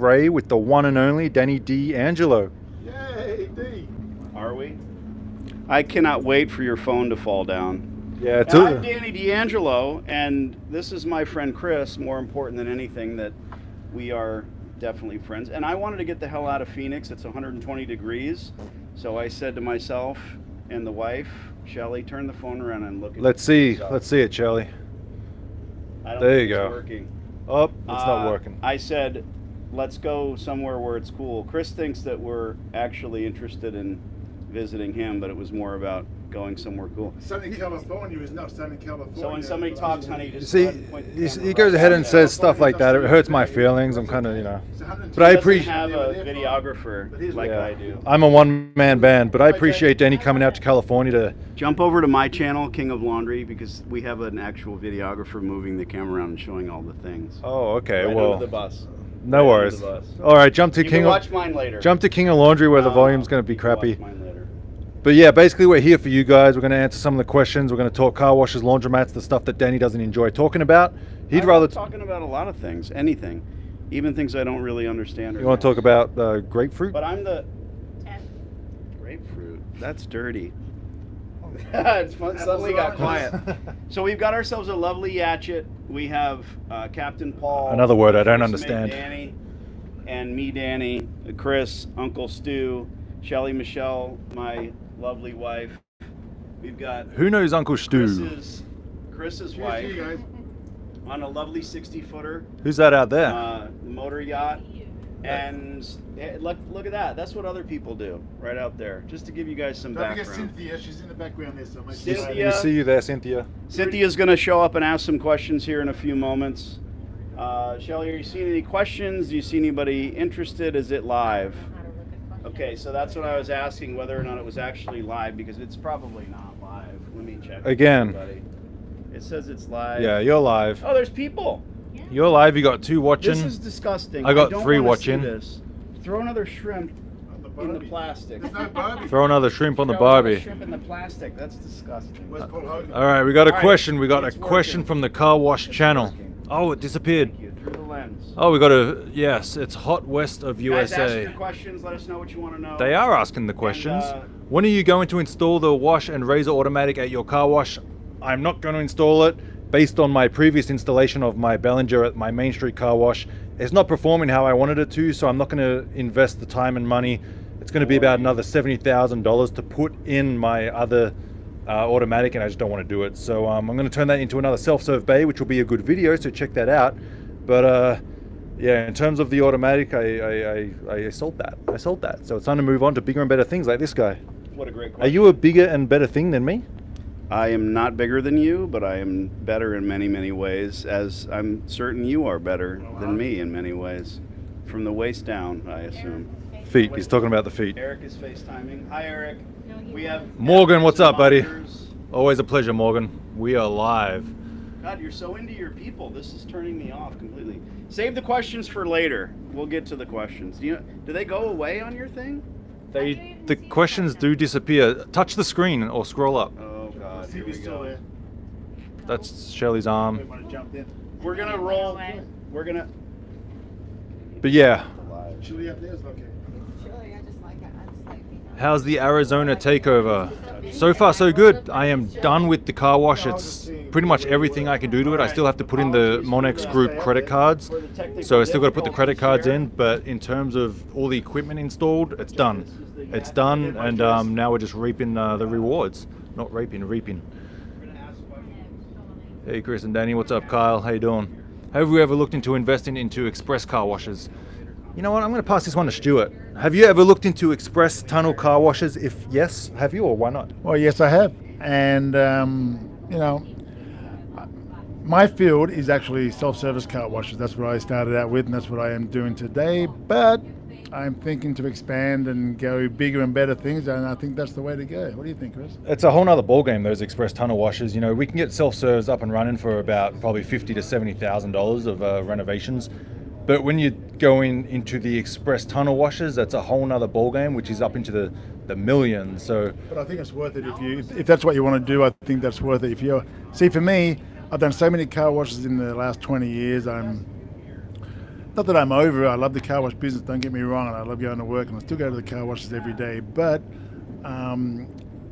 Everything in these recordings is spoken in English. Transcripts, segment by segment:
Ray with the one and only Danny D'Angelo. Yay, D. Are we? I cannot wait for your phone to fall down. Yeah, it's I'm Danny D'Angelo, and this is my friend Chris. More important than anything, that we are definitely friends. And I wanted to get the hell out of Phoenix. It's 120 degrees. So I said to myself and the wife, Shelly, turn the phone around and look at Let's see it, Shelly. There you go. Working. Oh, it's not working. I said, let's go somewhere where it's cool. Chris thinks that we're actually interested in visiting him, but it was more about going somewhere cool. Sunny California is not sunny California. So when somebody talks, honey, just See, he goes ahead and says stuff like that. It hurts my feelings. I'm kind of, but I appreciate. Have a videographer like I do. I'm a one-man band, but I appreciate Danny coming out to California to jump over to my channel, King of Laundry, because we have an actual videographer moving the camera around and showing all the things. Oh, okay. Right well, under the bus. No worries. All right, jump to You King. can watch mine later. Jump to King of Laundry where the volume's going to be You can watch crappy. mine later. But yeah, basically we're here for you guys. We're going to answer some of the questions. We're going to talk car washes, laundromats, the stuff that Danny doesn't enjoy talking about. He'd rather talking about a lot of things, anything, even things I don't really understand. You want to talk about grapefruit? But I'm the grapefruit. That's dirty. It's fun. Suddenly got quiet. So we've got ourselves a lovely Yacht. We have Captain Paul. Another word I don't Chris, understand. Danny, and me, Danny, Chris, Uncle Stu, Shelly, Michelle, my lovely wife. We've got Who knows Uncle Stu? Chris's wife on a lovely 60-footer. Who's that out there? Motor yacht. And look at that. That's what other people do right out there. Just to give you guys some background. Don't forget Cynthia. She's in the background there. So Cynthia. We see you there, Cynthia. Cynthia's going to show up and ask some questions here in a few moments. Shelly, are you seeing any questions? Do you see anybody interested? Is it live? Okay, so that's what I was asking, whether or not it was actually live, because it's probably not live. Let me check. Again. Everybody. It says it's live. Yeah, you're live. Oh, there's people. You're live. You got 2 watching. This is disgusting. I got don't 3 wanna see watching. This. Throw another shrimp in the plastic. Throw another shrimp on the Throw another Barbie. shrimp in the plastic. That's disgusting. All right, we got a All right, question. We got a it's question working. from the car wash It's channel. working. Oh, it disappeared. Thank you. Through the lens. Oh, we got a yes. It's hot west of Guys, ask USA. your questions. Let us know what you want to know. They are asking the questions. And, when are you going to install the wash and razor automatic at your car wash? I'm not going to install it. Based on my previous installation of my Bellinger at my Main Street car wash, it's not performing how I wanted it to, so I'm not going to invest the time and money. It's going to be about another $70,000 to put in my other automatic, and I just don't want to do it. So I'm going to turn that into another self-serve bay, which will be a good video, so check that out. But yeah, in terms of the automatic, I sold that. I sold that. So it's time to move on to bigger and better things like this guy. What a great question. Are you a bigger and better thing than me? I am not bigger than you, but I am better in many, many ways, as I'm certain you are better than me in many ways. From the waist down, I assume. Feet. He's talking about the feet. Eric is FaceTiming. Hi, Eric. We have Morgan, what's up, buddy? monitors. Always a pleasure, Morgan. We are live. God, you're so into your people. This is turning me off completely. Save the questions for later. We'll get to the questions. Do they go away on your thing? The questions do disappear. Touch the screen or scroll up. Oh God, here we go. That's Shelly's arm. We're gonna roll. We're gonna. But yeah, Chili up there is okay. how's the Arizona takeover? So far so good. I am done with the car wash. It's pretty much everything I can do to it. I still have to put in the Monex Group credit cards. So I still got to put the credit cards in, but in terms of all the equipment installed, it's done. It's done, and now we're just reaping the rewards. Not reaping. Hey Chris and Danny, what's up Kyle? How you doing? Have you ever looked into investing into express car washes? You know what, I'm going to pass this one to Stuart. Have you ever looked into express tunnel car washes? If yes, have you, or why not? Well, yes, I have. And, you know, my field is actually self-service car washes. That's what I started out with, and that's what I am doing today. But I'm thinking to expand and go bigger and better things, and I think that's the way to go. What do you think, Chris? It's a whole nother ballgame, those express tunnel washers. You know, we can get self-serves up and running for about probably $50,000 to $70,000 of renovations. But when you're going into the express tunnel washers, that's a whole nother ballgame, which is up into the millions. So, but I think it's worth it if that's what you want to do. I think that's worth it. See, for me, I've done so many car washes in the last 20 years. not that I'm over it. I love the car wash business. Don't get me wrong, and I love going to work, and I still go to the car washes every day. But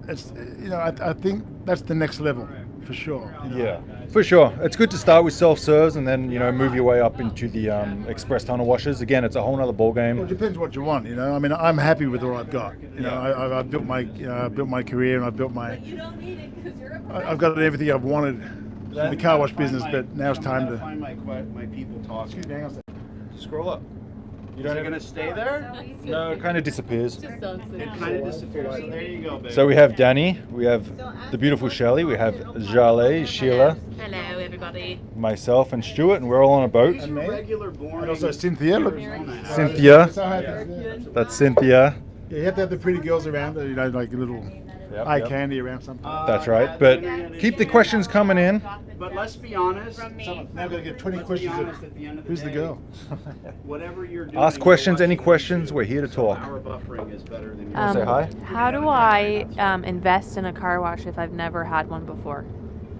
it's I think that's the next level for sure. Yeah, for sure. It's good to start with self-serves and then move your way up into the express tunnel washes. Again, it's a whole nother ball game. Well, it depends what you want. I mean, I'm happy with what I've got. I've built my career, and I've got everything I've wanted from the car wash business. But now it's time to find my people talking. Excuse me, hang on a second. Scroll up. Is it gonna stay there? No, it kind of disappears. It kind of disappears. So there you go, baby. So we have Danny, we have the beautiful Shelley, we have Jale, Sheila, Hello, everybody. myself, and Stuart, and we're all on a boat. These are regular boring. And also Cynthia. Look, Cynthia, So happy. that's Cynthia. Yeah, you have to have the pretty girls around, like a little eye candy around something. That's right. But keep the questions coming in. But let's be honest. Now I've got to get 20 Let's be questions honest, of at the end of the who's the day, girl. Whatever you're doing. Ask questions, you're any watching questions, YouTube. we're here to talk. Our buffering is better than Wanna say hi? How do I invest in a car wash if I've never had one before?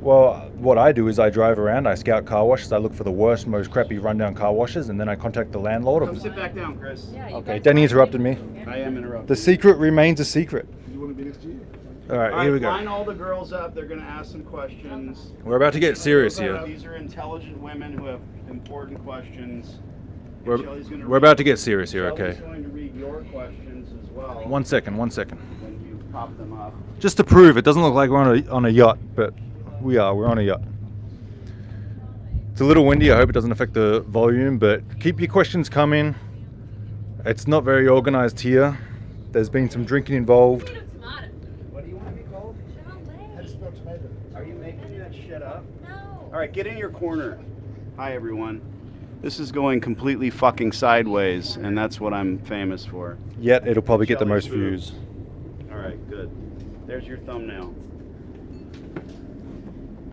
Well, what I do is I drive around, I scout car washes, I look for the worst, most crappy rundown car washes, and then I contact the landlord. Come sit back down, Chris. Okay, Danny interrupted me. I am interrupting. The secret remains a secret. You want to be next to you? All right, All right, here we line go. all the girls up. They're going to ask some questions. We're about to get serious here. These are intelligent women who have important questions. And We're, Shelley's gonna we're read- about to get serious here, Shelley's okay? going to read your questions as well. One second. When you pop them up. Just to prove, it doesn't look like we're on a yacht, but we're on a yacht. It's a little windy, I hope it doesn't affect the volume, but keep your questions coming. It's not very organized here. There's been some drinking involved. What do you want to be called? Are you making that shit up? No. All right, get in your corner. Hi, everyone. This is going completely fucking sideways, and that's what I'm famous for. Yet it'll probably get the Shelley's most food. views. All right, good. There's your thumbnail.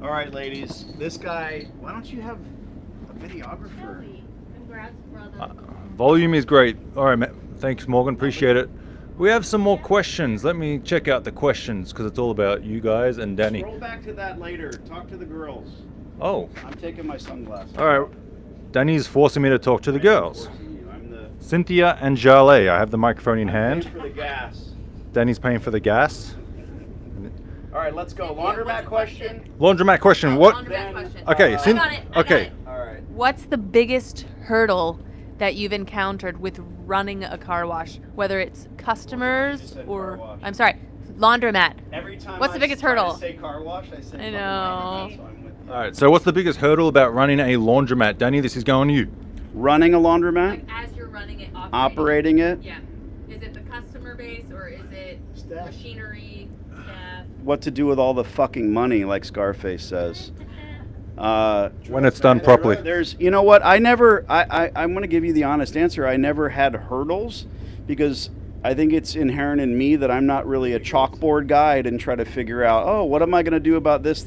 All right, ladies. This guy, why don't you have a videographer? Congrats, brother. Volume is great. All right, thanks, Morgan. Appreciate it. We have some more questions. Let me check out the questions because it's all about you guys and Danny. Scroll back to that later. Talk to the girls. Oh, I'm taking my sunglasses. all right. Danny's forcing me to talk to the girls. I'm the Cynthia and Jale. I have the microphone in paying hand. for the gas. Danny's paying for the gas. All right, let's go. Laundromat question. Laundromat question. What? Laundromat question. Okay, I Cyn- got it. I got okay. it. All right. What's the biggest hurdle that you've encountered with running a car wash, whether it's customers said or car wash. I'm sorry, laundromat? Every time What's the biggest try to hurdle? say car wash, I say I fucking know. laundromat, so I'm with you. All right. So, what's the biggest hurdle about running a laundromat, Danny? This is going to you. Running a laundromat, As you're running it, operating it, Yeah. Is it the customer base or is it Staff. machinery, staff? what to do with all the fucking money, like Scarface says. When it's done properly. There's, you know what? I'm going to give you the honest answer. I never had hurdles because I think it's inherent in me that I'm not really a chalkboard guy. I didn't try to figure out, oh, what am I going to do about this?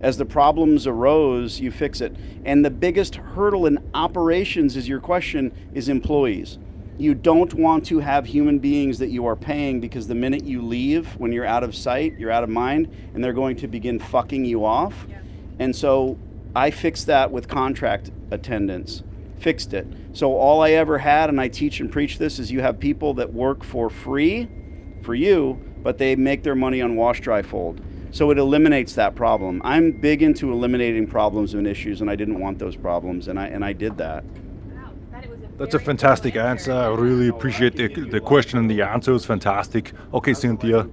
As the problems arose, you fix it. And the biggest hurdle in operations, is your question, is employees. You don't want to have human beings that you are paying because the minute you leave, when you're out of sight, you're out of mind, and they're going to begin fucking you off. Yeah. And so I fixed that with contract attendants. Fixed it. So all I ever had, and I teach and preach this, is you have people that work for free for you, but they make their money on wash, dry, fold. So it eliminates that problem. I'm big into eliminating problems and issues, and I didn't want those problems, and I did that. Wow, that was That's a fantastic answer. I really appreciate the question and the answer was fantastic. Okay, Cynthia.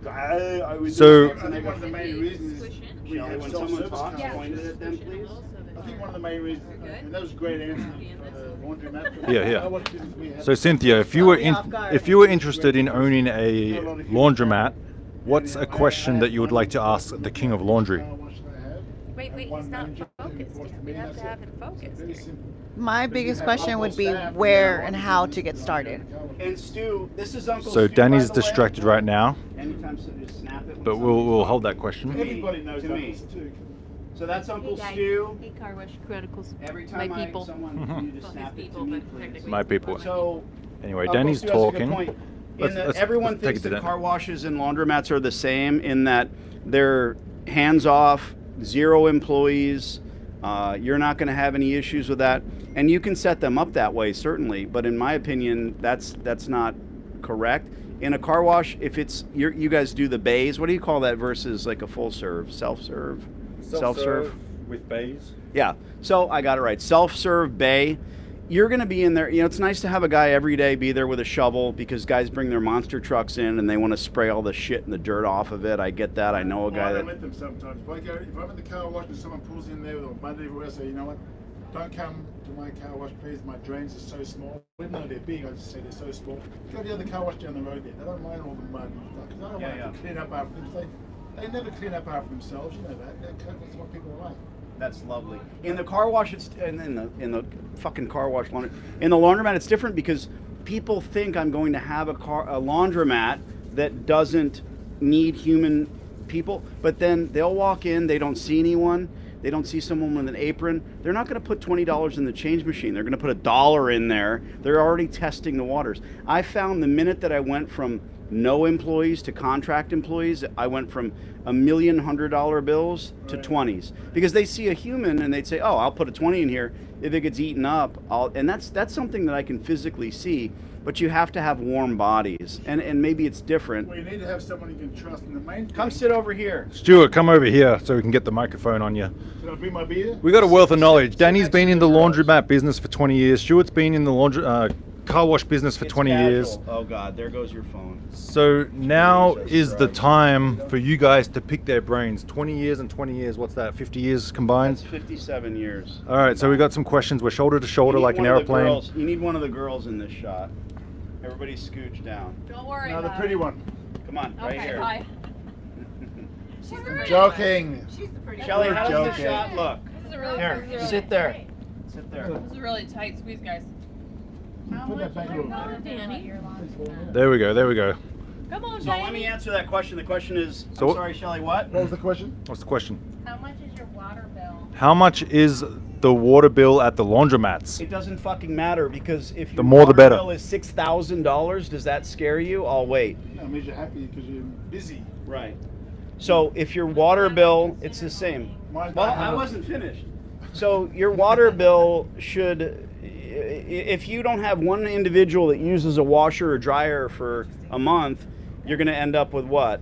So- I think one of the main reasons is we Shelley, have when someone self-service talks, car point washes. at them, please. I think one of the main reasons, and that was a great answer for the laundromat. Yeah. Car wash business we have. So, Cynthia, if you were interested in owning a laundromat, what's a question that you would like to ask the king of laundry? Car wash that I have. Wait, he's not focused. We have to have him focused. Very simple. My biggest question would be where and how to get started. And Stu, this is Uncle So Stu, Danny's by the way. distracted right now, Anytime so just snap it. when but someone we'll talks. hold that question. Everybody knows To that me. too. So that's Uncle Hey guys, Stu. hey Car Wash Chronicles, Every my time people. someone you just Well, snap his it people, to me, but please. technically My it's people. So Anyway, Uncle Danny's Stu has a good talking. point. Let's Everyone take thinks it to that Dan. car washes and laundromats are the same in that they're hands off, zero employees, You're not going to have any issues with that, and you can set them up that way certainly. But in my opinion, that's not correct. In a car wash, if it's you guys do the bays, what do you call that versus like a full serve, self-serve with bays. Yeah. So I got it right. Self-serve bay. You're going to be in there. You know, it's nice to have a guy every day be there with a shovel because guys bring their monster trucks in and they want to spray all the shit and the dirt off of it. I get that. I know a guy I that. with them sometimes. If I'm at the car wash and someone pulls in there with a mud everywhere, I say, you know what? Don't come to my car wash, please. My drains are so small. Even though they're big, I just say they're so small. Go to the other car wash down the road there. They don't mind all the mud and stuff because I don't want them to clean up after them. They never clean up after themselves. You know that. That's what people are like. That's lovely. In the car wash, it's in the fucking car wash in the laundromat, it's different because people think I'm going to have a laundromat that doesn't need human people, but then they'll walk in, they don't see anyone, they don't see someone with an apron. They're not going to put $20 in the change machine. They're going to put $1 in there. They're already testing the waters. I found the minute that I went from no employees to contract employees, I went from $1 million $100 bills to 20s because they see a human and they'd say, "Oh, I'll put a 20 in here. If it gets eaten up, and that's something that I can physically see. But you have to have warm bodies, and maybe it's different. Well, you need to have someone you can trust. And the main thing, Come sit over here. Stuart, come over here so we can get the microphone on you. Should I bring my beer? We got a wealth of knowledge. Danny's been in the laundromat business for 20 years. Stuart's been in the car wash business for It's 20 casual. years. Oh God, there goes your phone. So now is the time for you guys to pick their brains. 20 years and 20 years, what's that, 50 years combined? That's 57 years. All right, so we got some questions. We're shoulder to shoulder like an airplane. You need one of the girls in this shot. Everybody scooch down. Don't worry No, the about pretty it. one. Come on, right Okay, here. bye. She's the pretty Joking. one. She's the pretty Shelly, one. how does the Joking. shot look? This is a really, Here, this is a really sit there. tight. Sit there. This is a really tight squeeze, guys. Put that back a little bit. Danny. There we go, there we go. Come on, So let me answer that question. The question is, So- I'm sorry, Shelly, what? What was the question? What's the question? How much is your water bill? How much is the water bill at the laundromats? It doesn't fucking matter because if your more the water better. bill is $6,000, does that scare you? I'll wait. That means you're happy because you're busy. Right. So if your water bill, it's the same. Mine's Well, not I gonna- wasn't finished. So your water bill should, if you don't have one individual that uses a washer or dryer for a month, you're going to end up with what?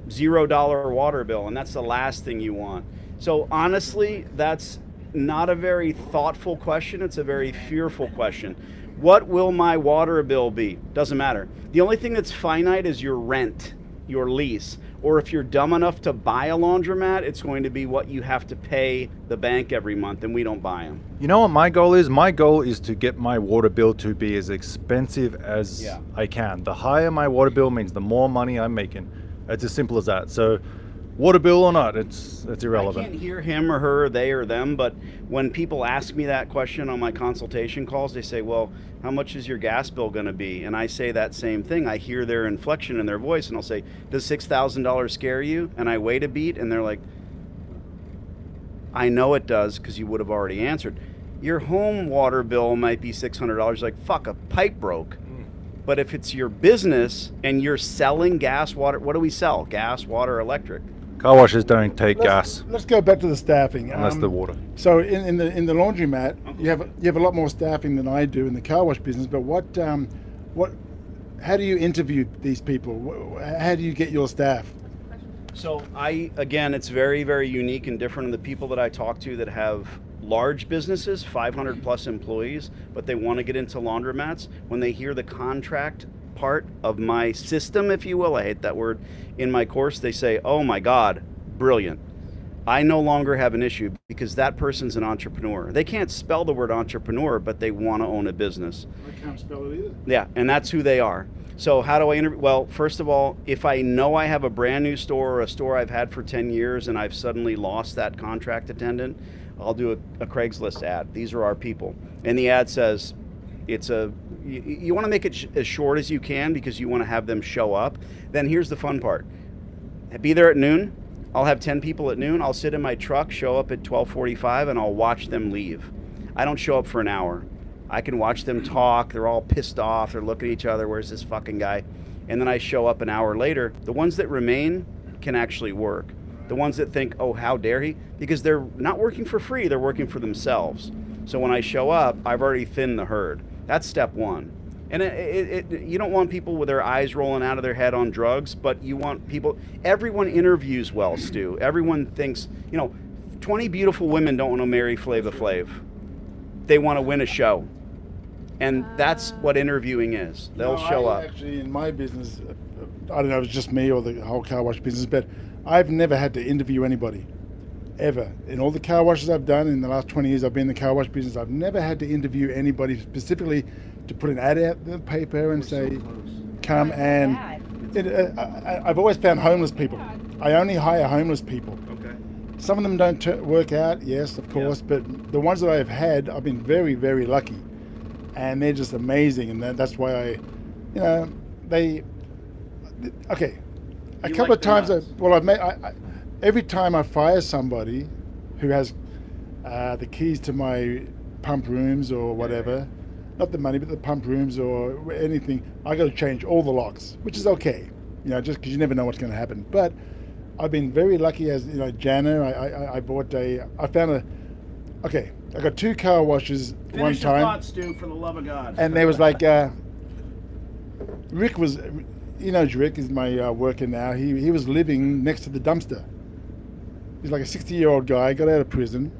$0 water bill, and that's the last thing you want. So honestly, that's not a very thoughtful question. It's a very fearful question. What will my water bill be? Doesn't matter. The only thing that's finite is your rent, your lease. Or if you're dumb enough to buy a laundromat, it's going to be what you have to pay the bank every month, and we don't buy them. You know what my goal is? My goal is to get my water bill to be as expensive as I can. The higher my water bill means the more money I'm making. It's as simple as that. So water bill or not, it's irrelevant. I can't hear him or her, they or them, but when people ask me that question on my consultation calls, they say, well, how much is your gas bill going to be? And I say that same thing. I hear their inflection in their voice, and I'll say, does $6,000 scare you? And I wait a beat, and they're like, I know it does, because you would have already answered. Your home water bill might be $600. Like, fuck, a pipe broke. But if it's your business and you're selling gas, water, what do we sell? Gas, water, electric. Car washes don't take gas Let's go back to the staffing. unless the water. So in the laundromat, you have a lot more staffing than I do in the car wash business. But how do you interview these people? How do you get your staff? So again, it's very, very unique and different. And the people that I talk to that have large businesses, 500 plus employees, but they want to get into laundromats, when they hear the contract part of my system, if you will, I hate that word, in my course, they say, oh my God, brilliant. I no longer have an issue because that person's an entrepreneur. They can't spell the word entrepreneur, but they want to own a business. I can't spell it either. Yeah, and that's who they are. So how do I interview? Well, first of all, if I know I have a brand new store or a store I've had for 10 years and I've suddenly lost that contract attendant, I'll do a Craigslist ad. These are our people. And the ad says, you want to make it as short as you can because you want to have them show up. Then here's the fun part. Be there at noon. I'll have 10 people at noon. I'll sit in my truck, show up at 12:45, and I'll watch them leave. I don't show up for an hour. I can watch them talk. They're all pissed off. They're looking at each other. Where's this fucking guy? And then I show up an hour later. The ones that remain can actually work. The ones that think, oh, how dare he? Because they're not working for free, they're working for themselves. So when I show up, I've already thinned the herd. That's step one. And you don't want people with their eyes rolling out of their head on drugs, but you want people, everyone interviews well, Stu. Everyone thinks, 20 beautiful women don't want to marry Flava Flav. They want to win a show. And that's what interviewing is. They'll show up. Actually, in my business, I don't know if it's just me or the whole car wash business, but I've never had to interview anybody, ever. In all the car washes I've done in the last 20 years I've been in the car wash business, I've never had to interview anybody specifically to put an ad out in the paper and say, come and... I've always found homeless people. I only hire homeless people. Okay. Some of them don't work out, yes, of course, but the ones that I've had, I've been very, very lucky. And they're just amazing, and that's why okay. A couple of times, every time I fire somebody who has the keys to my pump rooms or whatever, not the money, but the pump rooms or anything, I got to change all the locks, which is okay, just because you never know what's going to happen. But I've been very lucky as, Jana. I got 2 car washes Finish one your time. thoughts, Stu, for the love of God. And there was like, Rick was, Rick is my worker now. He was living next to the dumpster. He's like a 60-year-old guy, got out of prison,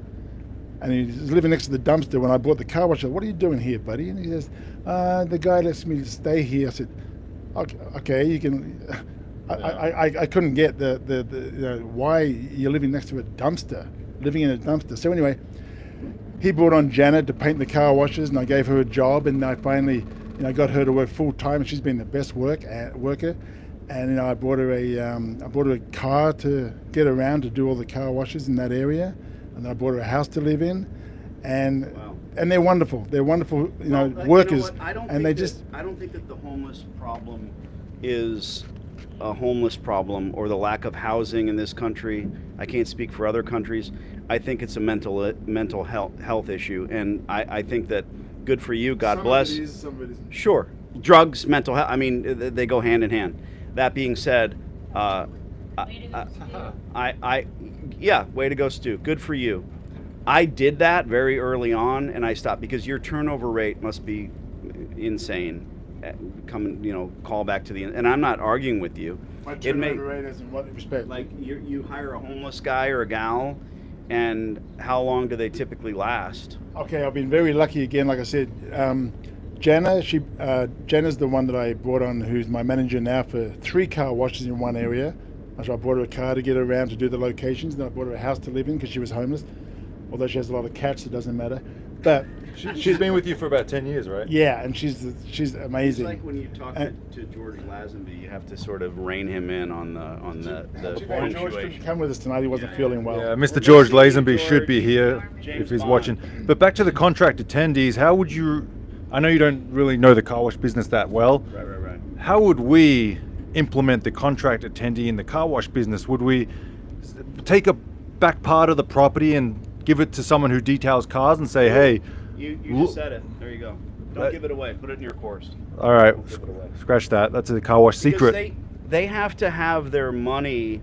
and he was living next to the dumpster when I bought the car wash. I said, what are you doing here, buddy? And he says, the guy lets me stay here. I said, okay, you can... I couldn't get the why you're living next to a dumpster, living in a dumpster. So anyway, he brought on Janet to paint the car washes, and I gave her a job, and I finally, got her to work full time, and she's been the best worker. And I bought her a car to get around to do all the car washes in that area, and then I bought her a house to live in, and Wow. and they're wonderful. They're wonderful, workers, I don't and think they I don't think that the homeless problem is a homeless problem or the lack of housing in this country. I can't speak for other countries. I think it's a mental health issue, and I think that good for you. God bless. Some of it is, some of it isn't. Sure, drugs, mental health. I mean, they go hand in hand. That being said, way to go, Stu. Good for you. I did that very early on, and I stopped because your turnover rate must be insane. Call back to and I'm not arguing with you. My turnover rate is in what respect? Like you hire a homeless guy or a gal, and how long do they typically last? Okay, I've been very lucky again. Like I said, Jenna's the one that I brought on, who's my manager now for 3 car washes in one area. So I bought her a car to get her around to do the locations. Then I bought her a house to live in because she was homeless. Although she has a lot of cats, it doesn't matter. But She's been with you for about 10 years, right? yeah, and she's amazing. It's like when you talk to George Lazenby, you have to sort of rein him in on the George couldn't punctuation. come with us tonight. He wasn't feeling well. Yeah, Mr. George Lazenby should be here if he's watching. But back to the contract attendees, how would you... I know you don't really know the car wash business that well. Right. How would we implement the contract attendee in the car wash business? Would we take a back part of the property and give it to someone who details cars and say, hey... You just said it. There you go. Don't give it away. Put it in your course. All right, Don't give it away. scratch that. That's a car wash secret. Because they have to have their money.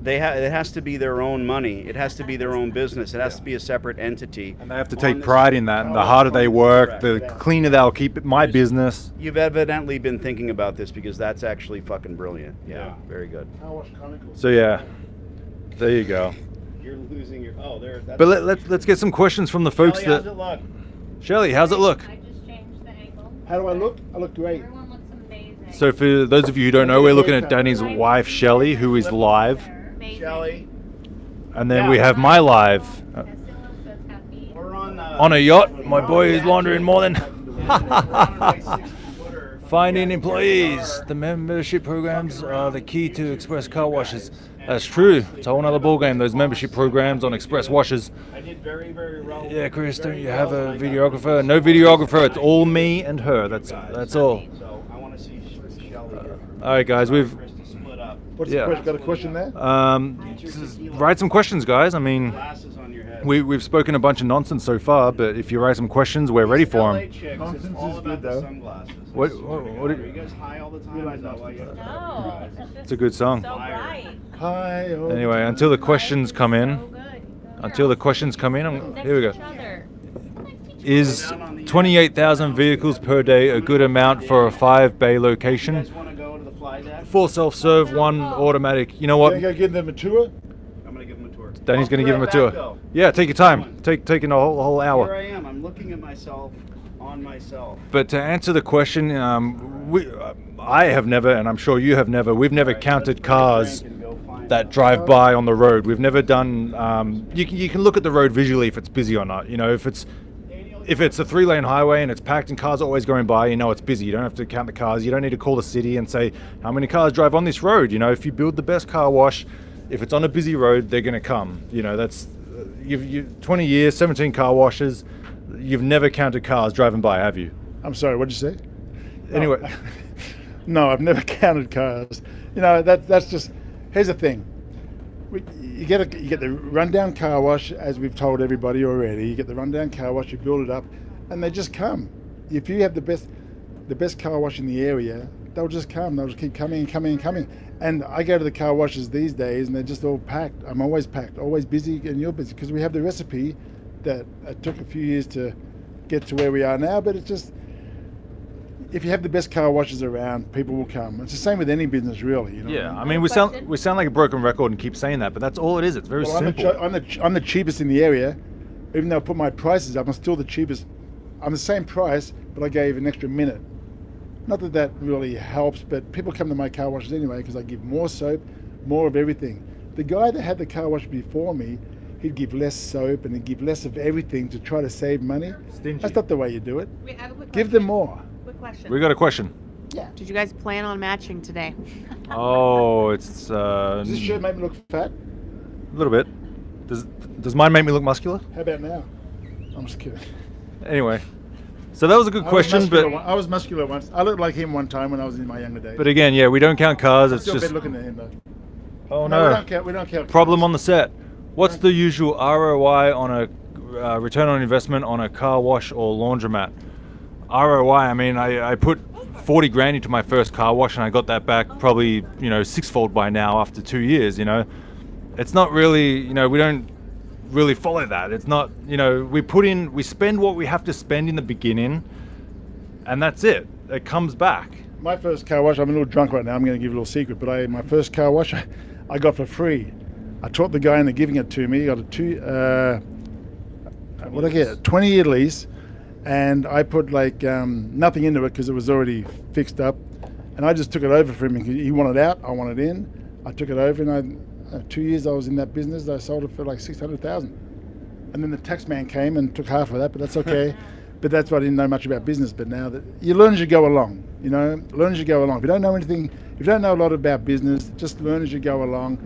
It has to be their own money. It has to be their own business. It has to be a separate entity. And they have to take pride in that. And the harder they work, the cleaner they'll keep it. My business. You've evidently been thinking about this because that's actually fucking brilliant. Yeah. Very good. Car wash chronicles. So yeah, there you go. You're losing your... Oh, there... That's But let's get some questions from the folks Kelly, how's that... it look? Shelley, how's it look? I just changed the angle. How do I look? I look great. Everyone looks amazing. So for those of you who don't know, we're looking at Danny's wife, Shelley, who is live. Amazing. Shelly, And then we have my live. Priscilla says happy. we're On a yacht, my boy is laundering more than... Finding employees. The membership programs are the key to express car washes. That's true. It's a whole nother ballgame, those membership programs on express washes. I did very, very well. Yeah, Chris, don't you have a videographer? No videographer, it's all me and her. That's all. So I want to see Shelly here. All right, guys, we've... Chris to split up. What's Yeah. the question? Got a question there? Write some questions, guys. I mean, Glasses on your head. we've spoken a bunch of nonsense so far, but if you write some questions, we're ready for LA them. chicks, Nonsense it's all is about good, the though. sunglasses. What- I what- swear to what God. do Are you- you guys high all the time? like Is that why you have No. It's a good song. So bright. Hi. all Anyway, the until the time. questions come in, So good. until the questions come in, here we go. Next to each other. Is 28,000 vehicles per day a good amount for a 5-bay You location? guys want to go to the fly deck? 4 self-serve, 1 automatic. You know You what? gonna go give them a tour? I'm going to give them a tour. Danny's I'll going to be give him a right tour. back, though. Yeah, take your time. Taking a whole Here hour. I am. I'm looking at myself on myself. But to answer the question, I have never, and I'm sure you have never, we've never Alright, counted let's break a cars drink and go find that out. drive by on the road. We've never done. You can look at the road visually if it's busy or not. You know, if it's a 3-lane highway and it's packed and cars are always going by, you know it's busy. You don't have to count the cars. You don't need to call the city and say how many cars drive on this road. You know, if you build the best car wash, if it's on a busy road, they're going to come. You know, that's you 20 years, 17 car washes. You've never counted cars driving by, have you? I'm sorry. What'd you say? Anyway, No, I've never counted cars. You know, that's just. Here's the thing. You get the rundown car wash, as we've told everybody already. You get the rundown car wash, you build it up, and they just come. If you have the best car wash in the area, they'll just come. They'll just keep coming and coming and coming. And I go to the car washes these days, and they're just all packed. I'm always packed, always busy, and you're busy because we have the recipe that it took a few years to get to where we are now. But it's just, if you have the best car washes around, people will come. It's the same with any business, really. You know yeah. what I mean, we sound like a broken record and keep saying that, but that's all it is. It's very Well, simple. I'm the cheapest in the area. Even though I put my prices up, I'm still the cheapest. I'm the same price, but I gave an extra minute. Not that that really helps, but people come to my car washes anyway because I give more soap, more of everything. The guy that had the car wash before me, he'd give less soap and he'd give less of everything to try to save money. Stingy. That's not the way you do it. We have a quick Give them more. Quick question. We got a question. Did you guys plan on matching today? Oh, it's Does this shirt make me look fat? a little bit. Does mine make me look muscular? How about now? I'm just kidding. Anyway, so that was a good question, I was muscular once. I looked like him one time when I was in my younger days. but again, yeah, we don't count cars. It's Still just better looking than him though. oh We no, don't count. problem on the set. What's the usual ROI on a return on investment on a car wash or laundromat? ROI. I mean, I put 40 grand into my first car wash and I got that back probably 6-fold by now after 2 years. You know, it's not really we don't really follow that. It's not we spend what we have to spend in the beginning, and that's it. It comes back. My first car wash, I'm a little drunk right now, I'm going to give you a little secret, but my first car wash I got for free. I taught the guy into giving it to me. I got a 20-year lease, and I put like nothing into it because it was already fixed up, and I just took it over for him. He wanted out, I wanted in. I took it over, and 2 years I was in that business. I sold it for like 600,000, and then the tax man came and took half of that, but that's okay. But that's why I didn't know much about business. But now that you learn as you go along, learn as you go along. If you don't know anything, if you don't know a lot about business, just learn as you go along,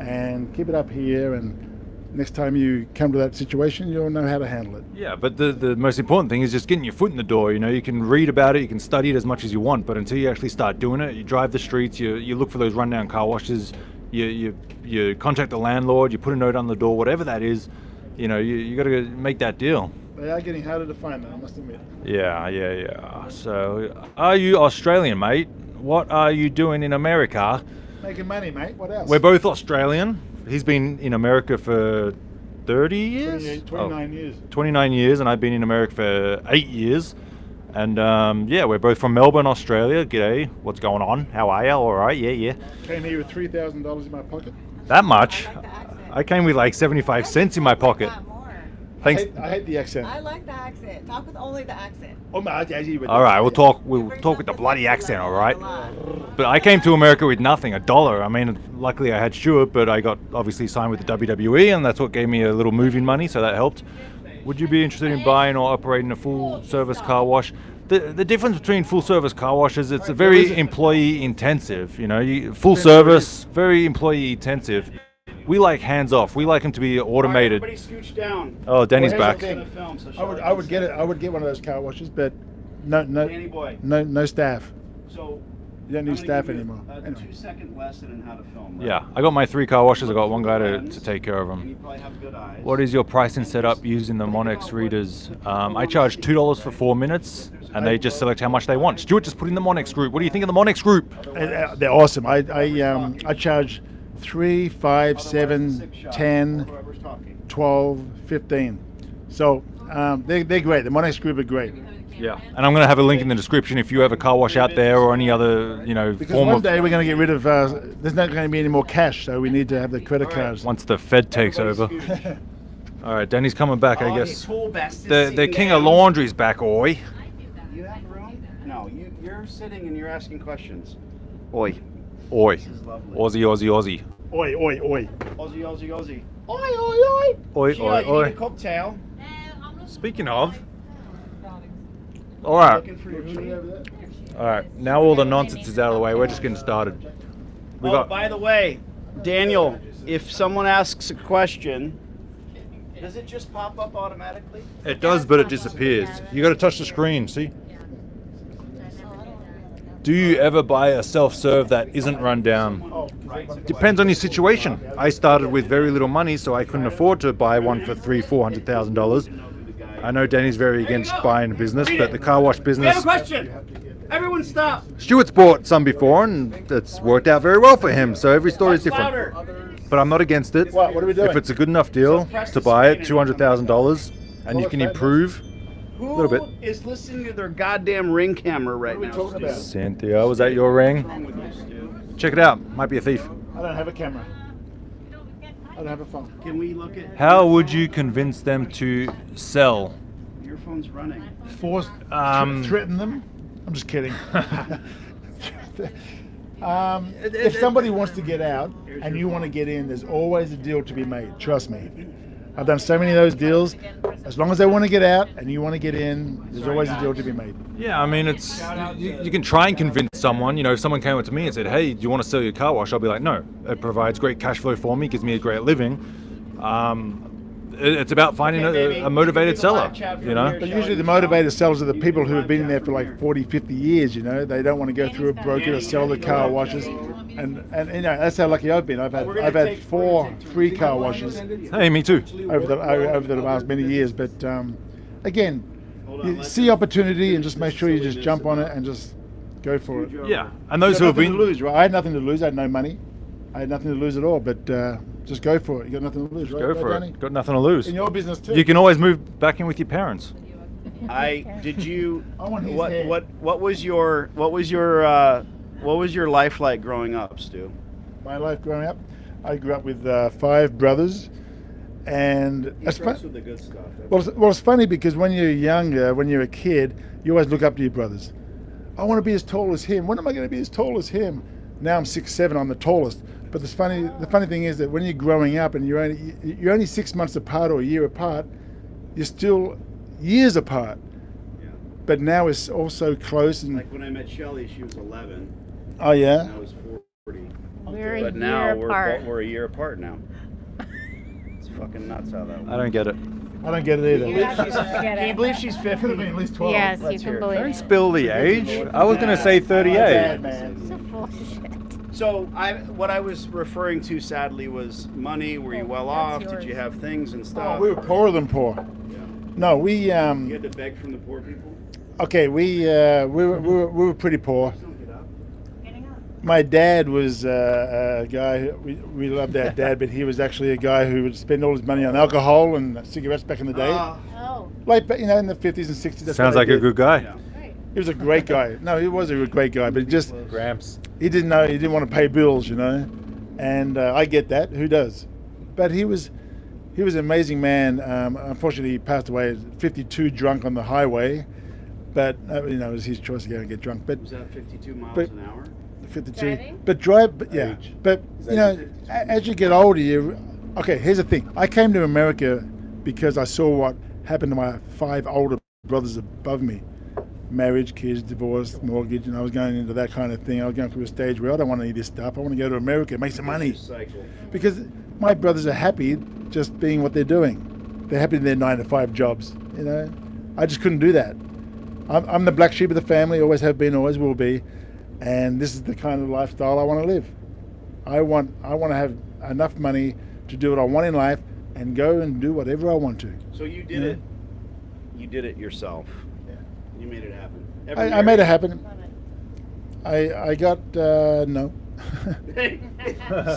and keep it up here. And next time you come to that situation, you'll know how to handle it. Yeah, but the most important thing is just getting your foot in the door. You can read about it, you can study it as much as you want, but until you actually start doing it, you drive the streets, you look for those rundown car washes, you contact the landlord, you put a note on the door, whatever that is, you got to make that deal. They are getting harder to find, though, I must admit. Yeah. So, are you Australian, mate? What are you doing in America? Making money, mate. What else? We're both Australian. He's been in America for 30 years? 29 years. 29 years, and I've been in America for 8 years. And we're both from Melbourne, Australia. G'day. What's going on? How are you? All right. Yeah. Came here with $3,000 in my pocket. That much? I came with like 75 cents in my pocket. Thanks. I hate the accent. I like the accent. Talk with only the accent. Oh, my, All right, we'll talk with the bloody accent, all right? But I came to America with nothing, $1. I mean, luckily I had Stuart, but I got obviously signed with the WWE, and that's what gave me a little moving money, so that helped. Would you be interested in buying or operating a full-service car wash? The difference between full-service car washes, it's a very employee-intensive, full service, very employee-intensive. We like hands-off. We like them to be automated. All right, everybody scooch down. Oh, Danny's Well, back. here's Gonna film, so I would get it. I would get one of those car washes, but no Danny boy. no staff. So You don't need staff anymore. A Anyway. 2-second lesson in how to film. Right? Yeah, I got my 3 car washes. I got one guy to take care of And them. you probably have good eyes. What is your pricing setup using the Monex readers? I charge $2 for 4 minutes, and they just select how much they want. Stuart just put in the Monex group. What do you think of the Monex group? They're awesome. I charge 3, 5, 7, 10, Whoever's talking. 12, 15. So they're great. The Monex group are great. Yeah, and I'm going to have a link in the description if you have a car wash out there or any other, Because form one of. day we're going to get rid of. There's not going to be any more cash, so we need to have the credit cards. Once the Fed takes over. All right, Danny's coming back, I guess. The king of laundry's back, oi. You have room? No, you're sitting and you're asking questions. Oi. Oi. This is lovely. Aussie, Aussie, Aussie. Oi, oi, oi. Aussie, Aussie, Aussie. Oi, oi, oi. Oi, Sheila, oi, you need a oi. cocktail. Speaking of. All right. Looking for your cheek. All right. Now all the nonsense is out of the way. We're just getting started. We Oh, got. by the way, Daniel, if someone asks a question, does it just pop up automatically? It does, but it disappears. You got to touch the screen. See. Do you ever buy a self-serve that isn't run down? Depends on your situation. I started with very little money, so I couldn't afford to buy one for $400,000. I know Danny's very against buying a business, but the car wash We business. have a question. Everyone stop. Stuart's bought some before, and it's worked out very well for him. So every story is different. Louder. But I'm not against it. What are we doing? If it's a good enough deal to buy it, $200,000, and you can improve. Who Little bit. is listening to their goddamn Ring camera right now? talking about? Cynthia, was that your ring? What's wrong with you, Stu? Check it out. Might be a thief. I don't have a camera. I don't have a phone. Can we look at How would you convince them to sell? your phone's running? Force, threaten them? I'm just kidding. If somebody wants to get out and you want to get in, there's always a deal to be made. Trust me. I've done so many of those deals. As long as they want to get out and you want to get in, there's always a deal to be made. Yeah, I mean, it's you can try and convince someone. If someone came up to me and said, "Hey, do you want to sell your car wash?" I'll be like, "No, it provides great cash flow for me, gives me a great living." It's about finding a motivated seller, But usually the motivated sellers are the people who have been in there for like 40, 50 years, They don't want to go through a broker to sell the car washes. And that's how lucky I've been. I've had 4 free car washes Hey, me too. over the last many years. But again, you see opportunity and just make sure you just jump on it and just go for it. Yeah, and those who You have got nothing been. to lose, right? I had nothing to lose. I had no money. I had nothing to lose at all. But just go for it. You got nothing to lose, right? Go for Danny? it. Got nothing to lose. In your business too. You can always move back in with your parents. Did you I want his what hair. what was your life like growing up, Stu? My life growing up, I grew up with 5 brothers, and it's with the good stuff. well, it's funny because when you're younger, when you're a kid, you always look up to your brothers. I want to be as tall as him. When am I going to be as tall as him? Now I'm 6'7", I'm the tallest. But the funny thing is that when you're growing up and you're only 6 months apart or a year apart, you're still years apart. Yeah. But now it's all so close and Like when I met Shelly, she was 11 oh yeah. and I was 40. We're But a now year we're apart. we're a year apart now. It's fucking nuts how that I works. don't get it. I don't get it either. Can you believe she's 50? Could have been at least 12. Yes, Let's you hear can it. believe Don't it. spill the age. I was gonna say 38. Bad, man. So bullshit. So what I was referring to sadly was money. Were you well off? Did you have things and Oh, stuff? we were poorer than poor. No, we You had to beg from the poor people. okay. We were pretty poor. My dad was a guy. We loved our dad, but he was actually a guy who would spend all his money on alcohol and cigarettes back in the day. Oh, Like in the 50s and 60s. That's Sounds what like they a did. good guy. Yeah. He was a great guy. No, he was a great guy, but just Gramps. he didn't know. He didn't want to pay bills, And I get that. Who does? But he was an amazing man. Unfortunately, he passed away at 52, drunk on the highway. But it was his choice to go and get drunk. But Was that 52 miles But- an hour? 52. Driving? But yeah. Age. But as you get older, okay. Here's the thing. I came to America because I saw what happened to my 5 older brothers above me. Marriage, kids, divorce, mortgage, and I was going into that kind of thing. I was going through a stage where I don't want any of this stuff. I want to go to America, make some money. Cycle. Because my brothers are happy just being what they're doing. They're happy in their 9-to-5 jobs. I just couldn't do that. I'm the black sheep of the family. Always have been, always will be. and this is the kind of lifestyle I want to live. I want to have enough money to do what I want in life and go and do whatever I want to. So you did it. You did it yourself. Yeah. You made it happen. I made it happen. I got no.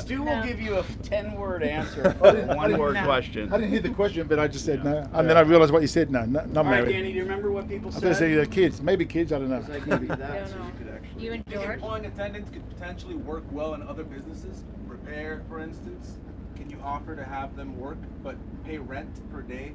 Stu will give you a 10-word answer for a one-word question. I didn't hear the question, but I just said no, and then I realized what you said. No, not All right, married. Danny, do you remember what people I said? was going to say kids, maybe kids. I don't know. It's like maybe that, so know. you could actually. You and George? Employing attendants could potentially work well in other businesses. Repair, for instance. Can you offer to have them work but pay rent per day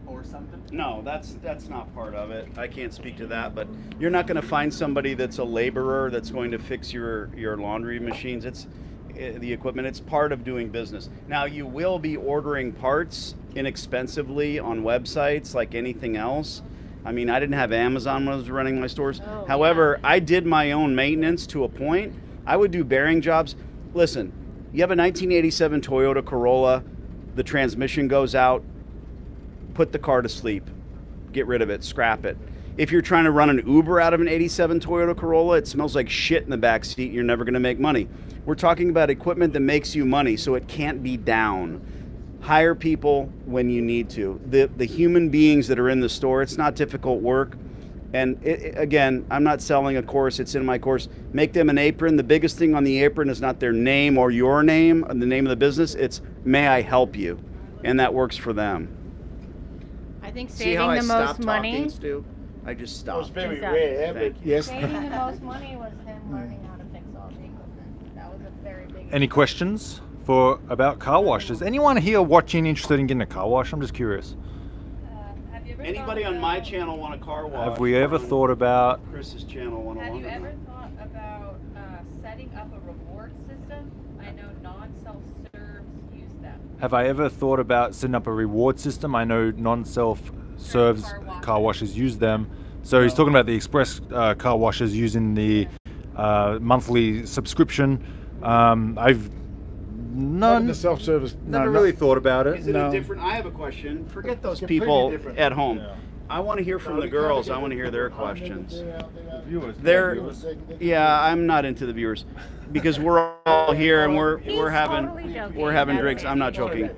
or something? No, that's not part of it. I can't speak to that, but you're not going to find somebody that's a laborer that's going to fix your laundry machines. It's the equipment. It's part of doing business. Now, you will be ordering parts inexpensively on websites like anything else. I mean, I didn't have Amazon when I was running my stores. Oh, However, I did my own maintenance to a point. I would do bearing jobs. Listen, you have a 1987 Toyota Corolla, the transmission goes out, put the car to sleep, get rid of it, scrap it. If you're trying to run an Uber out of an 87 Toyota Corolla, it smells like shit in the back seat, you're never gonna make money. We're talking about equipment that makes you money, so it can't be down. Hire people when you need to. The human beings that are in the store, it's not difficult work. And again, I'm not selling a course, it's in my course. Make them an apron. The biggest thing on the apron is not their name or your name, the name of the business, it's may I help you? And that works for them. I think See saving how I the stopped most talking, money. Stu? I just It was stopped. very Exactly. rare, Thank but you. yes. Saving the most money was him learning how to fix all the equipment. That was a very big. Any questions about car wash? Is anyone here watching interested in getting a car wash? I'm just curious. Have you ever Anybody thought on my about- channel want a car wash? Have we ever On thought about? Chris's channel want a Have you laundromat? ever thought about setting up a reward system? I know non-self-serves use them. Have I ever thought about setting up a reward system? I know non-self-serves car washes use them. So he's talking about the express car washes using the monthly subscription. I've Not in the self-service. never really thought about it. Is it No. a different? I have a question. Forget those Completely people different. at home. Yeah. I want to hear from the girls. I want to hear their questions. Viewers. They're, yeah, I'm not into the viewers because we're all here and we're having totally joking. we're having That's drinks. it. I'm not joking.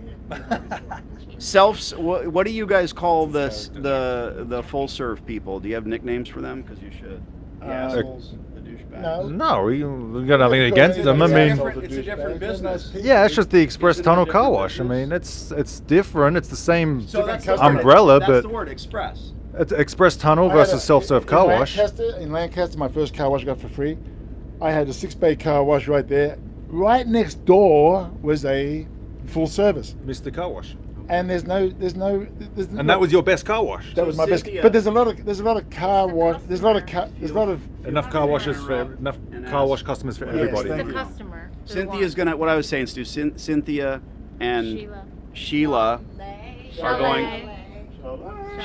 What do you guys call the full serve people? Do you have nicknames for them? Because you should. The assholes, the douchebags. No. No, we got nothing against them. I mean, It's a different business. yeah, it's just the express Is it a tunnel car different wash. I business? mean, it's different. It's the same So that's the umbrella, word. That's but the word express. it's express tunnel versus self-serve car wash. In Lancaster, my first car wash I got for free. I had a 6-bay car wash right there. Right next door was a full service, Mr. Car Wash. and there's no. And that was your best car wash. That was my best. Cynthia- But there's a lot of car wash. There's a lot of. Enough car washes for enough And car ask. wash customers for Yes, everybody. thank It's a you. customer. They Cynthia's want- gonna. What I was saying, Stu. Cynthia and Sheila. Sheila are going.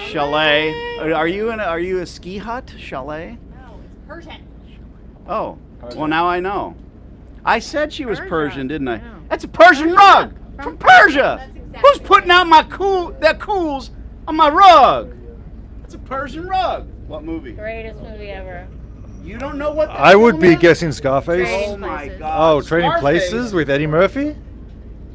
Chalet. Are you a ski hut? Chalet. No, it's Persian. Oh. Well, now I know. I said she was Persia. Persian, didn't I? Yeah. That's a Persian rug from Persia. That's exactly Who's putting out their cools on my rug? It's a Persian rug. What movie? Greatest movie ever. You don't know what? That I would film be is? guessing Scarface. Trading Oh my Places. God. Oh, Trading Scarface. Places with Eddie Murphy?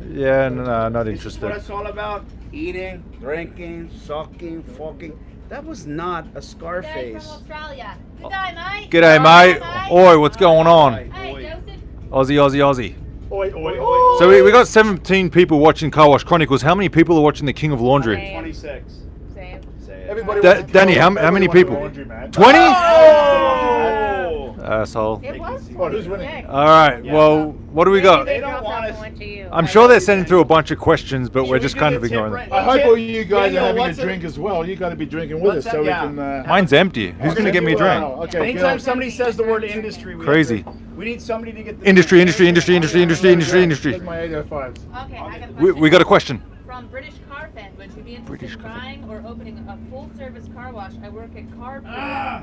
Yeah, no, not This is what interested. it's all about. Eating, drinking, sucking, fucking. That was not a Guy Scarface. from Australia. Good day, mate. G'day, mate. Oi, what's going on? Hi, Hey, boy. Joseph. Aussie. Oi, oi, oi. So we got 17 people watching Car Wash Chronicles. How many people are watching The King of Laundry? 26. Same. Say it. Everybody. Danny, how many people? 20? Oh! Asshole. It was. Oh, who's winning? Yeah. All right, well, what do we got? They They don't dropped want off us- and went to you. I'm sure they're sending through a bunch of questions, but we're Should we just do kind the of tip ignoring right- them. I hope all you guys Daniel, are having a what's it- drink as well. You got to be drinking with What's us that? so Yeah. we can. Mine's empty. Who's going to get me a drink? Wow, okay, Anytime good. somebody says the word industry, Crazy. we need somebody to get the Industry. That's my 805s. Okay, I got a We question. got a question. From British Car Fan, would you be interested British in Car Fan. buying or opening a full-service car wash? I work at Car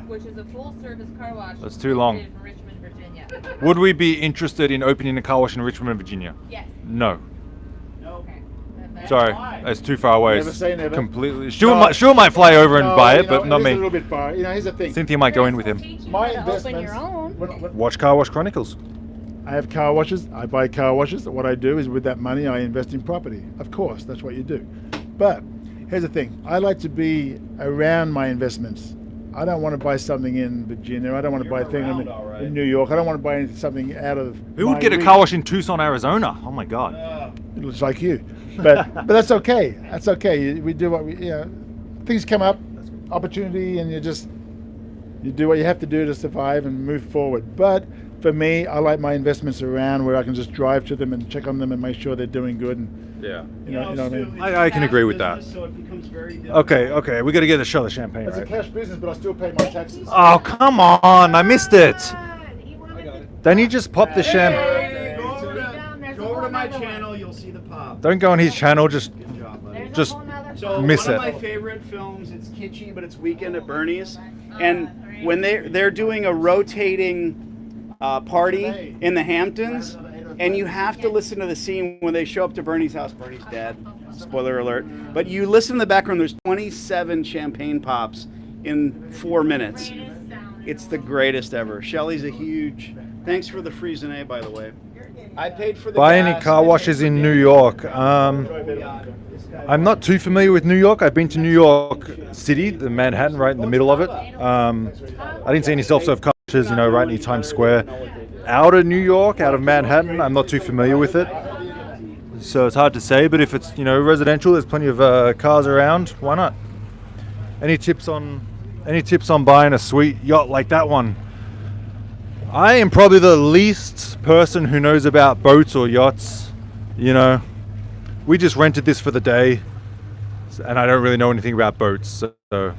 which is a full-service car wash. That's too long. located in Richmond, Virginia. Would we be interested in opening a car wash in Richmond, Virginia? Yes. No. No. Okay. Sorry, it's too far away. Never It's say never. completely. Stuart might fly over and No, buy you it, but know, not it is a me. little bit far. Here's the thing. Cynthia might go in with him. My Open investments. your own. Watch Car Wash Chronicles. I have car washes. I buy car washes. What I do is with that money, I invest in property. Of course, that's what you do. But here's the thing. I like to be around my investments. I don't want to buy something in Virginia. I don't want to buy a thing in New York. I don't want to buy something out of. Who would my get a reach. car wash in Tucson, Arizona? Oh my God. It looks like you, but that's okay. That's okay. We do what we. Things come up, opportunity, and you do what you have to do to survive and move forward. But for me, I like my investments around where I can just drive to them and check on them and make sure they're doing good. And Yeah. you know what I mean. I can agree with that. So it becomes very difficult. Okay, we got to get a shot of champagne, It's a right? cash business, but I still pay my taxes. Oh, come on. I missed it. Don't you just pop the champagne? Hey, go over to my channel. You'll see the pop. Don't go on his channel. Just So miss one it. of my favorite films. It's kitschy, but it's Weekend at Bernie's. And when they're doing a rotating party in the Hamptons, and you have to listen to the scene when they show up to Bernie's house. Bernie's dead. Spoiler alert. But you listen in the background. There's 27 champagne pops in 4 minutes. It's the greatest ever. Shelly's a huge. Thanks for the Frisinet, by the way. I paid for the. buy any gas, car I paid washes for in the- New York. I'm not too familiar with New York. I've been to New York City, the Manhattan, right in the middle of it. I didn't see any self-serve car washes, right near Times Square. Out of New York, out of Manhattan, I'm not too familiar with it. So it's hard to say, but if it's, residential, there's plenty of cars around. Why not? Any tips on buying a sweet yacht like that one? I am probably the least person who knows about boats or yachts. We just rented this for the day, and I don't really know anything about boats. So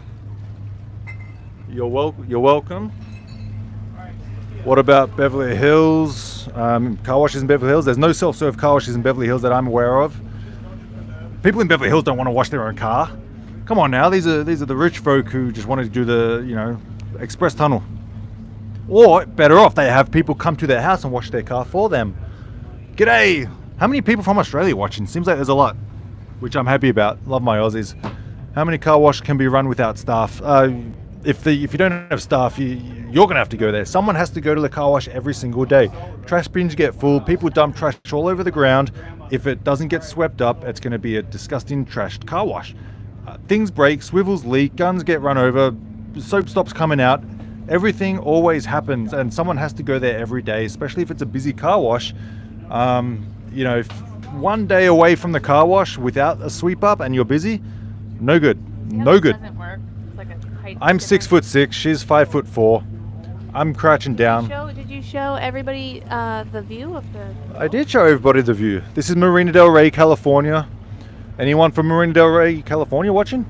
you're welcome. What about Beverly Hills? Car washes in Beverly Hills? There's no self-serve car washes in Beverly Hills that I'm aware of. People in Beverly Hills don't want to wash their own car. Come on now, these are the rich folk who just want to do the express tunnel. Or better off, they have people come to their house and wash their car for them. G'day! How many people from Australia watching? Seems like there's a lot, which I'm happy about. Love my Aussies. How many car wash can be run without staff? If you don't have staff, you're gonna have to go there. Someone has to go to the car wash every single day. Trash bins get full. People dump trash all over the ground. If it doesn't get swept up, it's gonna be a disgusting trashed car wash. Things break, swivels leak, guns get run over, soap stops coming out. Everything always happens, and someone has to go there every day, especially if it's a busy car wash. If one day away from the car wash without a sweep up and you're busy, no good. No good. Doesn't work. It's like a height I'm difference. 6'6", she's 5'4". I'm crouching down. Did you show everybody the view of the? I did show everybody the view. This is Marina Del Rey, California. Anyone from Marina Del Rey, California watching?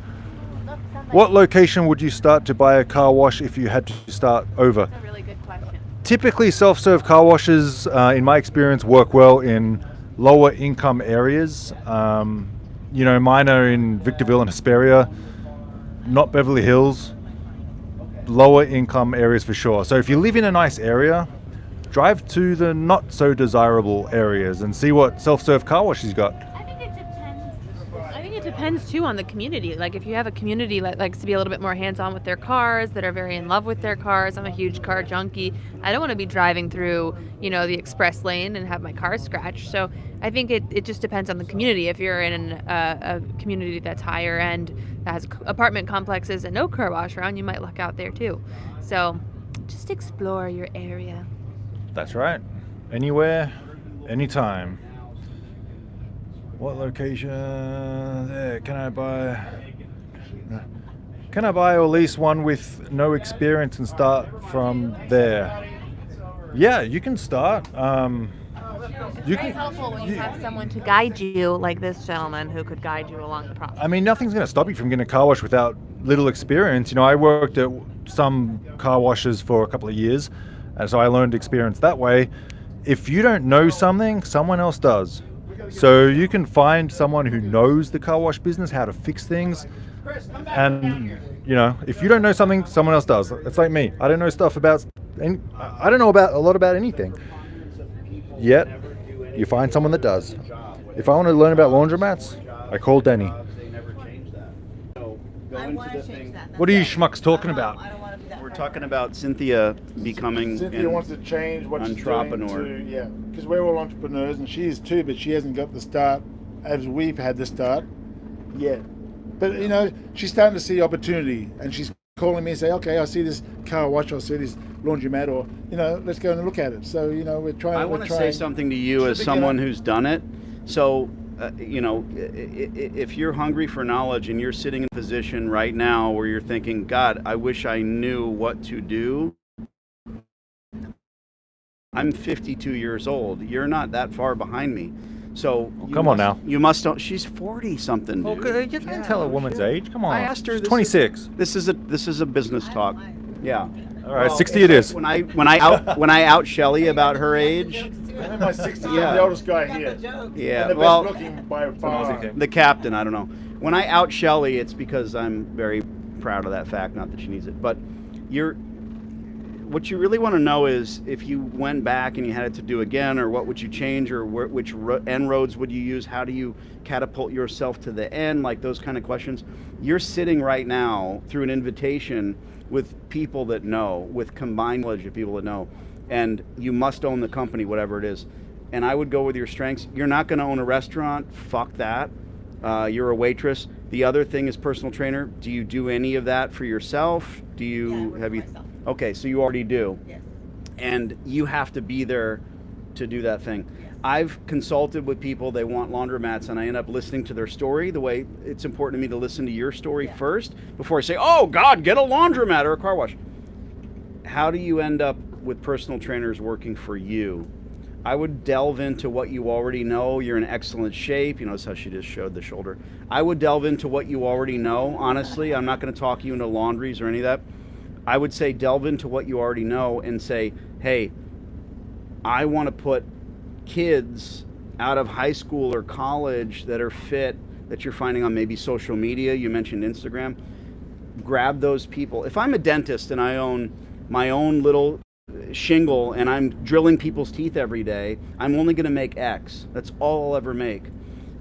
What location would you start to buy a car wash if you had to start over? That's a really good question. Typically, self-serve car washes, in my experience, work well in lower income areas. Mine are in Victorville and Hesperia, not Beverly Hills. Lower income areas for sure. So if you live in a nice area, drive to the not so desirable areas and see what self-serve car wash you've got. I think it depends too on the community. Like if you have a community that likes to be a little bit more hands-on with their cars, that are very in love with their cars. I'm a huge car junkie. I don't want to be driving through, the express lane and have my car scratched. So I think it just depends on the community. If you're in a community that's higher end, that has apartment complexes and no car wash around, you might luck out there too. So just explore your area. That's right. Anywhere, anytime. What location? There. Can I buy or lease one with no experience and start from there? Yeah, you can start. You It's very helpful when you have someone to guide you, like this gentleman who could guide you along the process. I mean, nothing's going to stop you from getting a car wash without little experience. I worked at some car washes for a couple of years, and so I learned experience that way. If you don't know something, someone else does. So you can find someone who knows the car wash business, how to fix things, and if you don't know something, someone else does. It's like me. I don't know I don't know about a lot about anything. Yet, you find someone that does. If I want to learn about laundromats, I called Danny. They never changed that. So go I into want the to change thing. that. What are you That's it. schmucks talking I don't- about? I don't want to be that We're person. talking about Cynthia becoming Cynthia an wants to change what she's entrepreneur. doing to, yeah, because we're all entrepreneurs, and she is too, but she hasn't got the start as we've had the start yet. But you know, she's starting to see opportunity, and she's calling me and say, "Okay, I see this car wash, I see this laundromat, or you know, let's go and look at it." So you know, we're trying. I want to say something to you as someone who's done it. So, you know, if you're hungry for knowledge and you're sitting in a position right now where you're thinking, God, I wish I knew what to do. I'm 52 years old. You're not that far behind me. So Come on now. You must don't. She's 40 something. Dude. Okay, you can't tell a woman's age. Come on. I asked her. She's this 26. This is a business talk. Yeah. All right, 60 it is. When I out Shelly about her age. I'm in my 60s. Yeah. I'm the oldest guy here. Yeah. And the Well, best looking by far. the captain. I don't know. When I out Shelly, it's because I'm very proud of that fact. Not that she needs it, but what you really want to know is if you went back and you had it to do again, or what would you change, or which end roads would you use? How do you catapult yourself to the end? Like those kind of questions. You're sitting right now through an invitation with people that know, with combined knowledge of people that know, and you must own the company, whatever it is. And I would go with your strengths. You're not going to own a restaurant. Fuck that. You're a waitress. The other thing is personal trainer. Do you do any of that for yourself? Do you Yeah, have you? myself. Okay, so you already do. Yes. And you have to be there to do that thing. Yes. I've consulted with people, they want laundromats, and I end up listening to their story the way it's important to me to listen to your story Yeah. first before I say, oh God, get a laundromat or a car wash. How do you end up with personal trainers working for you? I would delve into what you already know. You're in excellent shape. You notice how she just showed the shoulder. I would delve into what you already know. Honestly, I'm not going to talk you into laundries or any of that. I would say delve into what you already know and say, hey, I want to put kids out of high school or college that are fit, that you're finding on maybe social media. You mentioned Instagram. Grab those people. If I'm a dentist and I own my own little shingle and I'm drilling people's teeth every day, I'm only going to make X. That's all I'll ever make.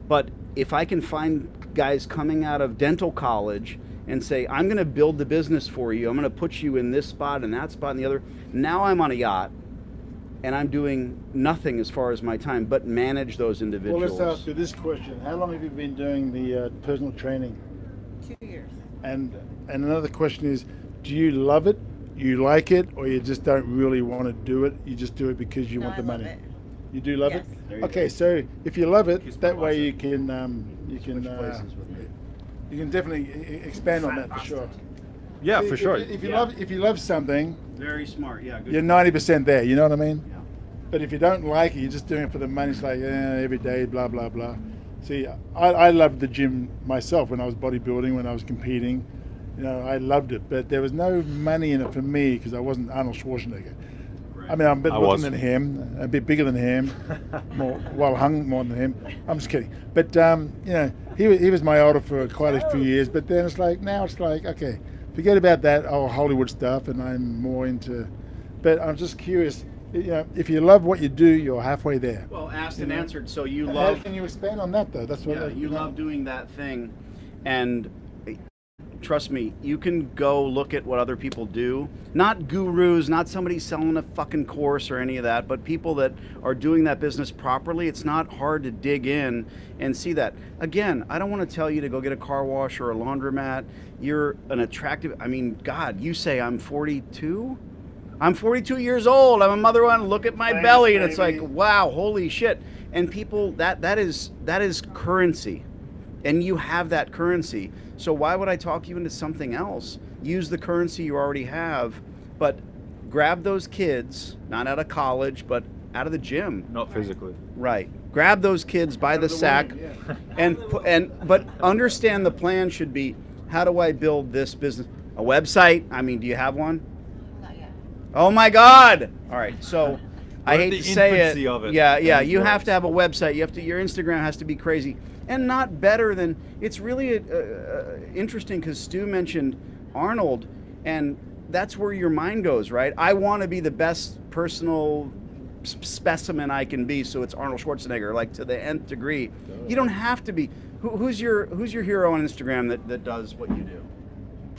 But if I can find guys coming out of dental college and say, I'm going to build the business for you, I'm going to put you in this spot and that spot and the other. Now I'm on a yacht and I'm doing nothing as far as my time, but manage those individuals. Well, let's ask you this question. How long have you been doing the personal training? 2 years. And another question is, do you love it? You like it, or you just don't really want to do it? You just do it because you No, want the I love money. it. You do love Yes. There you it. Okay, go. so if you love it, Kiss my that way bicep. you can Switch places with me. you can definitely expand on that for sure. Yeah, for sure. If you love something, Very smart. Yeah. Good. you're 90% there. You know what I mean? Yeah. But if you don't like it, you're just doing it for the money. It's like every day, blah blah blah. See, I loved the gym myself when I was bodybuilding, when I was competing. You know, I loved it, but there was no money in it for me because I wasn't Arnold Schwarzenegger. I mean, I'm a bit I looking was. than him, a bit bigger than him, more well hung more than him. I'm just kidding. But you know, he was my idol for quite a few years. But then it's like now it's like okay, forget about that old Hollywood stuff, and I'm more into. But I'm just curious. You know, if you love what you do, you're halfway there. Well, asked You and know? answered. So you How love. can you expand on that though? That's what Yeah, you know. love doing that thing, and trust me, you can go look at what other people do. Not gurus, not somebody selling a fucking course or any of that, but people that are doing that business properly. It's not hard to dig in and see that. Again, I don't want to tell you to go get a car wash or a laundromat. You're an attractive, I mean, God, you say I'm 42? I'm 42 years old. I'm a mother one. Look at my Thanks, belly, and it's baby. like, wow, holy shit. And people, that is currency, and you have that currency. So why would I talk you into something else? Use the currency you already have, but grab those kids, not out of college, but out of the gym. Not physically. Right. Grab those kids by the sack, but understand the plan should be, how do I build this business? A website? I mean, do you have one? Not yet. Oh my God! All right, so I We're hate at to the say infancy it. of it. Yeah, Those you have words. to have a website. You have to. Your Instagram has to be crazy, and not better than. It's really interesting because Stu mentioned Arnold, and that's where your mind goes, right? I want to be the best personal specimen I can be, so it's Arnold Schwarzenegger, like to the nth degree. You don't have to be. Who's your hero on Instagram that does what you do?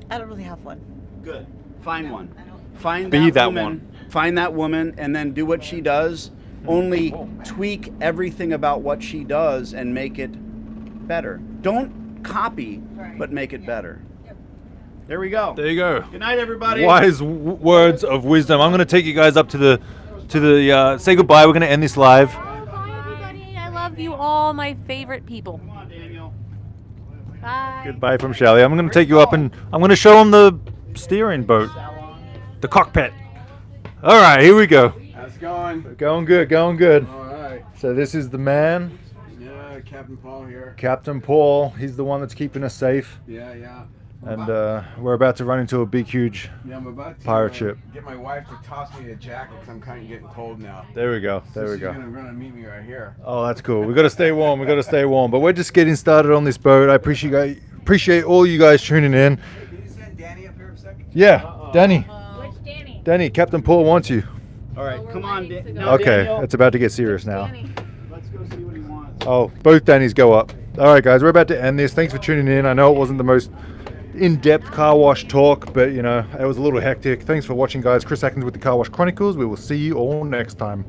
I don't really have one. Good. Find one. Find Be that woman. one. Find that woman, and then do what she does. Only tweak everything about what she does and make it better. Don't copy, but make it better. There we go. There you go. Good night, everybody. Wise words of wisdom. I'm going to take you guys up to the say goodbye. We're going to end this live. Oh, bye, everybody. I love you all, my favorite people. Come on, Daniel. Bye. Goodbye from Shelly. I'm going to take you up and I'm going to show them the steering boat, the cockpit. All right, here we go. How's it going? Going good, going good. All right. So this is the man, Yeah, Captain Paul here. Captain Paul. He's the one that's keeping us safe. Yeah. And we're about to run into a big, huge Yeah, I'm about to pirate ship. get my wife to toss me a jacket because I'm kind of getting cold now. There we go. There So we she's go. gonna run and meet me right here. Oh, that's cool. We got to stay warm. We got to stay warm. But we're just getting started on this boat. I appreciate all you guys tuning in. Can you send Danny up here for a second? Yeah, Danny. Which Danny? Danny, Captain Paul wants you. All right, we're come on, waiting to go. now, Okay, Daniel. it's about to get serious now. Danny. Let's go see what he wants. Oh, both Dannys go up. All right, guys, we're about to end this. Thanks for tuning in. I know it wasn't the most in-depth car wash talk, but you know, it was a little hectic. Thanks for watching, guys. Chris Atkins with the Car Wash Chronicles. We will see you all next time.